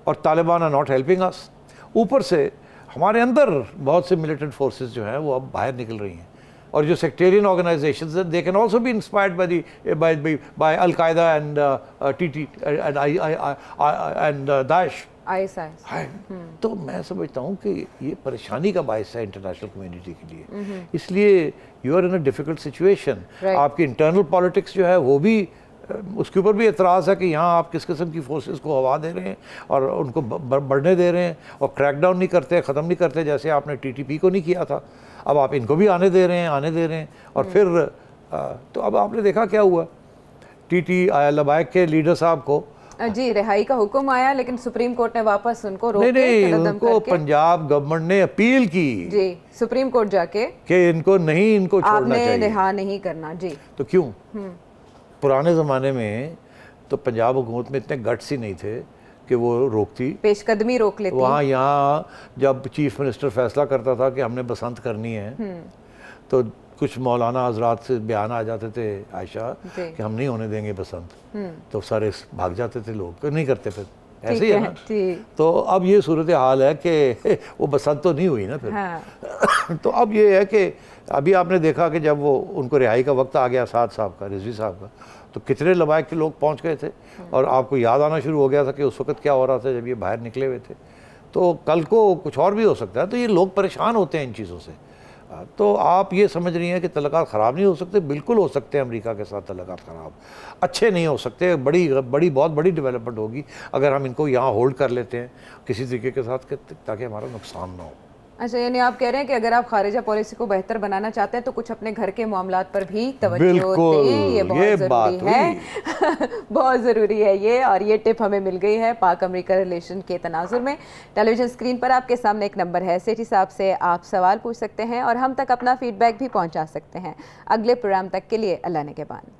और Taliban are not helping us. ऊपर से हमारे अंदर बहुत से मिलिटेंट फोर्सेस जो हैं वो अब बाहर निकल रही हैं, और जो sectarian organisations they can also be inspired by al Qaeda and TT and Daesh ISIS। तो मैं समझता हूँ कि ये परेशानी का बायस है इंटरनेशनल कम्युनिटी के लिए। इसलिए you are in a difficult situation. आपकी इंटरनल पॉलिटिक्स जो है वो भी, उसके ऊपर भी एतराज़ है कि यहाँ आप किस किस्म की फोर्सेस को हवा दे रहे हैं और उनको बढ़ने दे रहे हैं, और क्रैकडाउन नहीं करते, ख़त्म नहीं करते, जैसे आपने TTP को नहीं किया था। अब आप इनको भी आने दे रहे हैं, और फिर तो अब आपने देखा क्या हुआ, TT लबायक के लीडर साहब को जी रिहाई का हुक्म आया, लेकिन सुप्रीम कोर्ट ने वापस उनको रोक नहीं, उनको पंजाब गवर्नमेंट ने अपील की जी सुप्रीम कोर्ट जाके कि इनको छोड़ना चाहिए, रिहा नहीं करना। जी तो क्यों? पुराने ज़माने में तो पंजाब हुकूमत में इतने गट्स ही नहीं थे कि वो रोकती, पेशकदमी रोक लेती। वहाँ यहाँ जब चीफ मिनिस्टर फैसला करता था कि हमने बसंत करनी है, तो कुछ मौलाना हजरात से बयान आ जाते थे आयशा कि हम नहीं होने देंगे बसंत, तो सारे भाग जाते थे लोग, तो नहीं करते फिर, ऐसे ही है ना। तो अब ये सूरत हाल है कि वो बसंत तो नहीं हुई ना फिर। हाँ। तो अब ये है कि अभी आपने देखा कि जब वो उनको रिहाई का वक्त आ गया साद साहब का, रिजवी साहब का, तो कितने लबायक के लोग पहुंच गए थे, और आपको याद आना शुरू हो गया था कि उस वक्त क्या हो रहा था जब ये बाहर निकले हुए थे। तो कल को कुछ और भी हो सकता है। तो ये लोग परेशान होते हैं इन चीज़ों से। तो आप ये समझ रही हैं कि तल्लुकात ख़राब नहीं हो सकते? बिल्कुल हो सकते हैं। अमेरिका के साथ तल्लुकात ख़राब अच्छे नहीं हो सकते। बहुत बड़ी डेवलपमेंट होगी अगर हम इनको यहाँ होल्ड कर लेते हैं किसी तरीके के साथ, ताकि हमारा नुकसान ना हो। अच्छा, यानी आप कह रहे हैं कि अगर आप खारिजा पॉलिसी को बेहतर बनाना चाहते हैं तो कुछ अपने घर के मामलात पर भी तवज्जो दें, ये बहुत ज़रूरी है। बहुत ज़रूरी है ये, और ये टिप हमें मिल गई है पाक अमेरिका रिलेशन के तनाजुर में। टेलीविज़न स्क्रीन पर आपके सामने एक नंबर है, सेठी साहब से आप सवाल पूछ सकते हैं और हम तक अपना फीडबैक भी पहुँचा सकते हैं। अगले प्रोग्राम तक के लिए अल्लाह ने के बान।